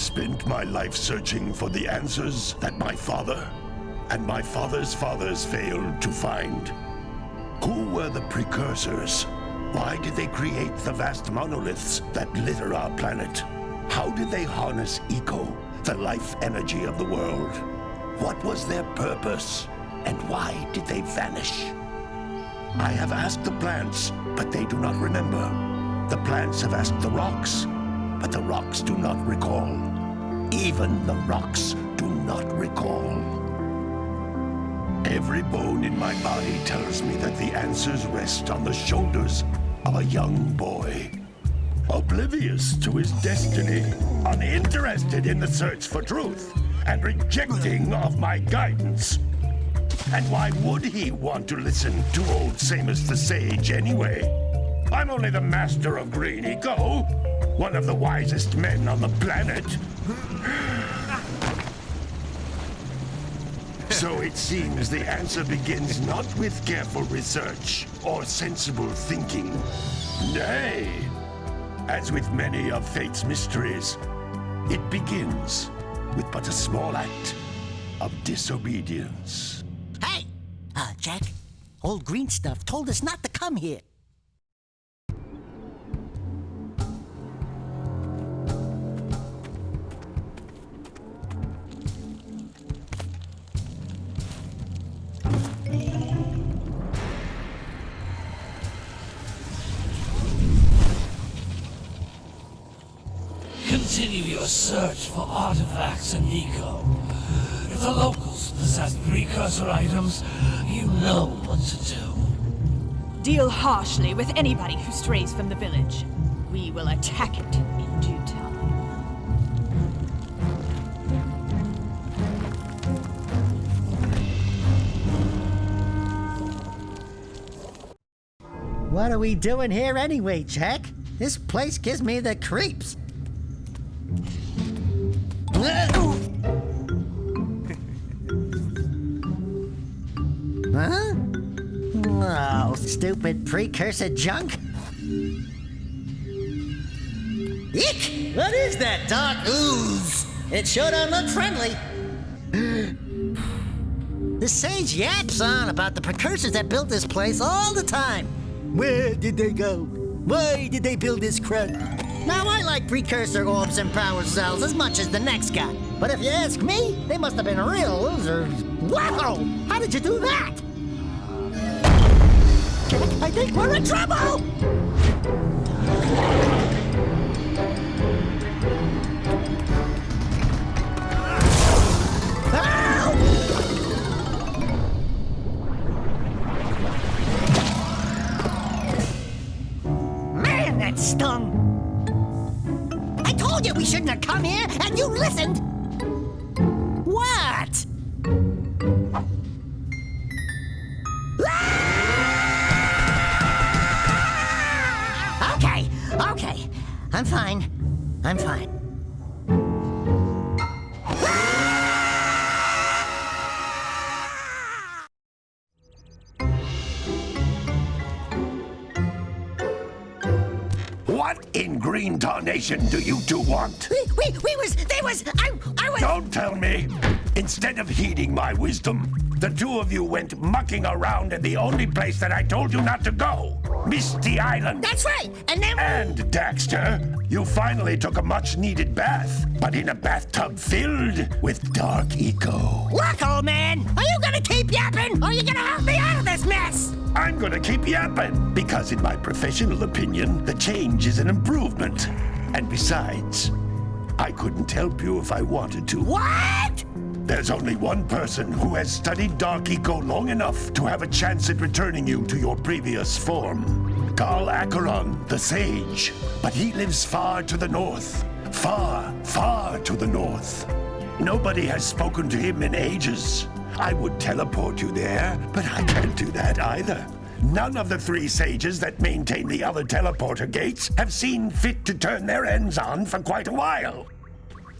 spent my life searching for the answers that my father and my father's fathers failed to find. Who were the precursors? Why did they create the vast monoliths that litter our planet? How did they harness Eco, the life energy of the world? What was their purpose? And why did they vanish? I have asked the plants, but they do not remember. The plants have asked the rocks, but the rocks do not recall. Even the rocks do not recall. Every bone in my body tells me that the answers rest on the shoulders of a young boy. Oblivious to his destiny, uninterested in the search for truth, and rejecting of my guidance. And why would he want to listen to old Samus the Sage anyway? I'm only the master of Green Eco, one of the wisest men on the planet. So it seems the answer begins not with careful research or sensible thinking. Nay, as with many of fate's mysteries, it begins with but a small act of disobedience. Hey! Jack, old green stuff told us not to come here. Continue your search for artifacts in Eco. If the locals possess precursor items, you know what to do. Deal harshly with anybody who strays from the village. We will attack it in due time. What are we doing here anyway, Jack? This place gives me the creeps. Huh? Oh, stupid precursor junk. Eek! What is that dark ooze? It sure don't look friendly. The sage yaps on about the precursors that built this place all the time. Where did they go? Why did they build this crud? Now, I like precursor orbs and power cells as much as the next guy. But if you ask me, they must have been real losers. Wow! How did you do that? I think we're in trouble! Man, that stung! I told you we shouldn't have come here, and you listened! What? Okay. I'm fine. What in green tarnation do you two want? I was... Don't tell me! Instead of heeding my wisdom, the two of you went mucking around in the only place that I told you not to go. Misty Island. That's right, and then... And, Daxter, you finally took a much-needed bath, but in a bathtub filled with dark eco. Look, old man, are you gonna keep yapping, or are you gonna help me out of this mess? I'm gonna keep yapping, because in my professional opinion, the change is an improvement. And besides, I couldn't help you if I wanted to. What? There's only one person who has studied Dark Eco long enough to have a chance at returning you to your previous form. Carl Acheron, the Sage. But he lives far to the north. Far, far to the north. Nobody has spoken to him in ages. I would teleport you there, but I can't do that either. None of the three sages that maintain the other teleporter gates have seen fit to turn their ends on for quite a while.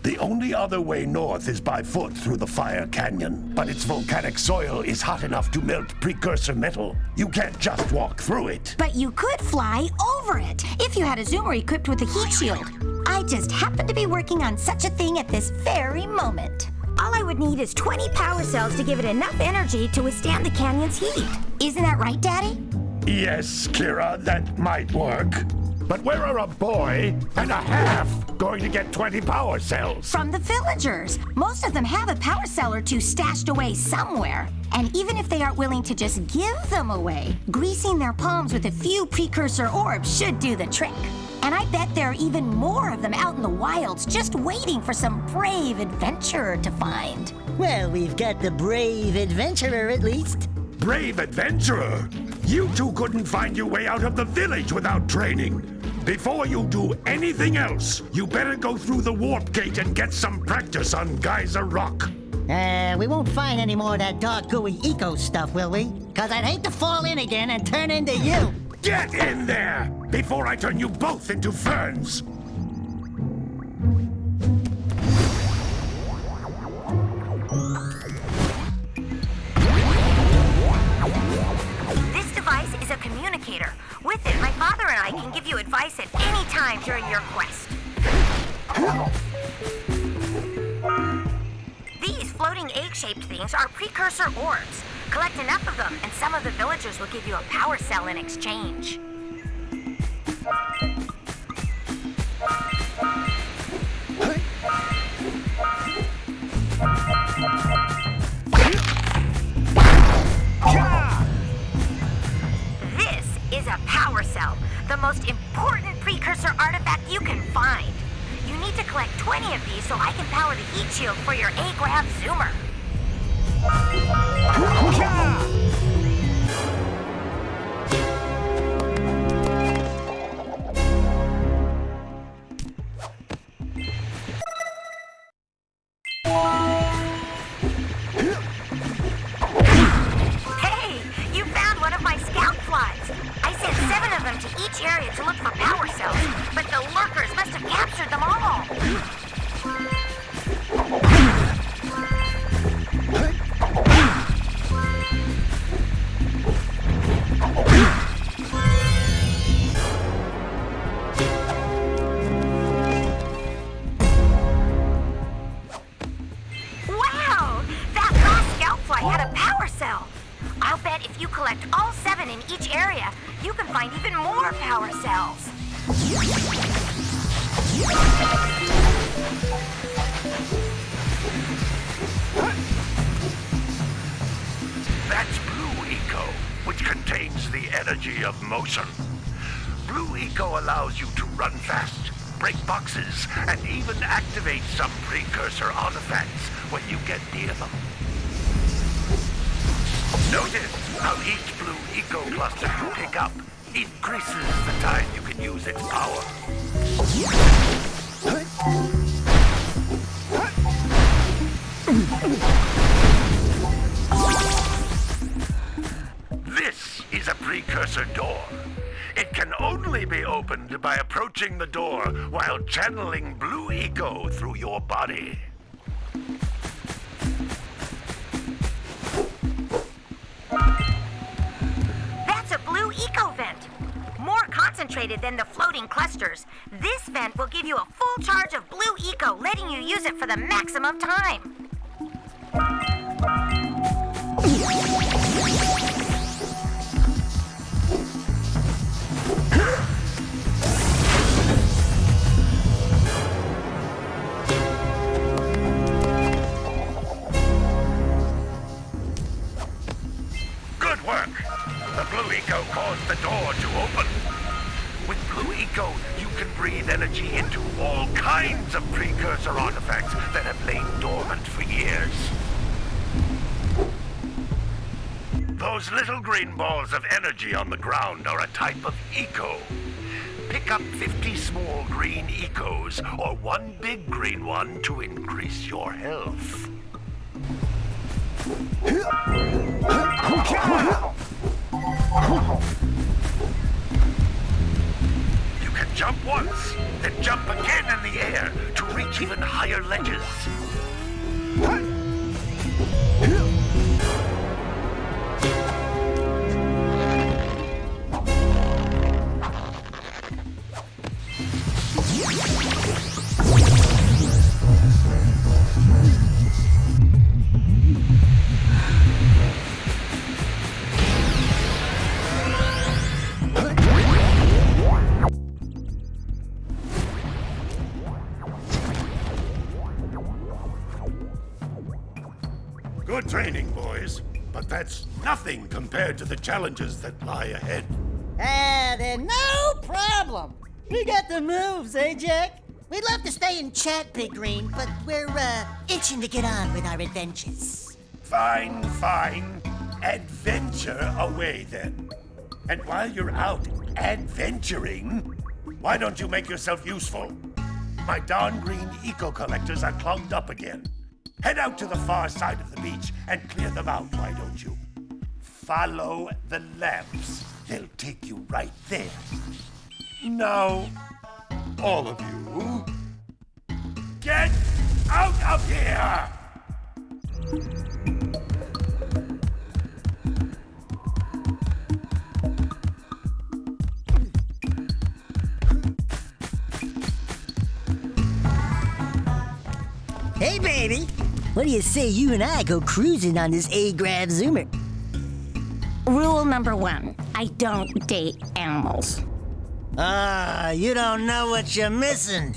The only other way north is by foot through the Fire Canyon, but its volcanic soil is hot enough to melt precursor metal. You can't just walk through it. But you could fly over it if you had a zoomer equipped with a heat shield. I just happen to be working on such a thing at this very moment. All I would need is 20 power cells to give it enough energy to withstand the canyon's heat. Isn't that right, Daddy? Yes, Kira, that might work. But where are a boy and a half going to get 20 power cells? From the villagers. Most of them have a power cell or two stashed away somewhere. And even if they aren't willing to just give them away, greasing their palms with a few precursor orbs should do the trick. And I bet there are even more of them out in the wilds just waiting for some brave adventurer to find. Well, we've got the brave adventurer at least. Brave adventurer! You two couldn't find your way out of the village without training. Before you do anything else, you better go through the warp gate and get some practice on Geyser Rock. We won't find any more of that dark gooey eco stuff, will we? 'Cause I'd hate to fall in again and turn into you. Get in there before I turn you both into ferns. This device is a communicator. With it, my father and I can give you advice at any time during your quest. These floating egg-shaped things are precursor orbs. Collect enough of them, and some of the villagers will give you a power cell in exchange. This is a power cell, the most important precursor artifact you can find. You need to collect 20 of these so I can power the heat shield for your A-Grav Zoomer. Hey, you found one of my scout flies. I sent 7 of them to each area to look for power cells, but the lurkers must have captured them all. Wow! That last scout fly had a power cell. I'll bet if you collect all 7 in each area, you can find even more power cells. That's Blue Eco, which contains the energy of motion. Blue Eco allows you to run fast, break boxes, and even activate some precursor artifacts when you get near them. Notice how each Blue Eco cluster you pick up increases the time you can use its power. This is a precursor door. It can only be opened by approaching the door while channeling Blue Eco through your body. That's a Blue Eco vent. More concentrated than the floating clusters. This vent will give you a full charge of Blue Eco, letting you use it for the maximum time. Good work! The Blue Eco caused the door to open. With Blue Eco, you can breathe energy into all kinds of precursor artifacts that have lain dormant for years. Those little green balls of energy on the ground are a type of eco. Pick up 50 small green ecos or one big green one to increase your health. You can jump once, then jump again in the air to reach even higher ledges. supplies, but that's nothing compared to the challenges that lie ahead. Then no problem. We got the moves, eh, Jack? We'd love to stay and chat, Big Green, but we're, itching to get on with our adventures. Fine, fine. Adventure away then. And while you're out adventuring, why don't you make yourself useful? My darn green eco-collectors are clogged up again. Head out to the far side of the beach and clear them out, why don't you? Follow the lamps. They'll take you right there. Now, all of you, get out of here! Hey, baby. What do you say you and I go cruising on this A-Grav Zoomer? Rule number 1, I don't date animals. You don't know what you're missing.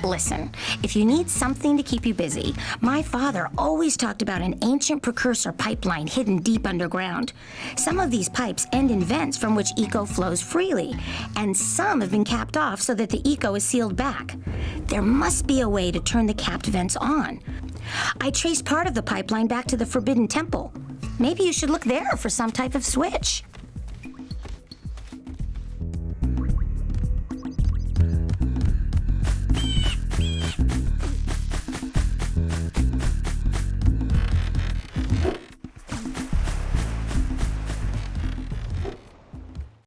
Listen, if you need something to keep you busy, my father always talked about an ancient precursor pipeline hidden deep underground. Some of these pipes end in vents from which eco flows freely, and some have been capped off so that the eco is sealed back. There must be a way to turn the capped vents on. I traced part of the pipeline back to the Forbidden Temple. Maybe you should look there for some type of switch.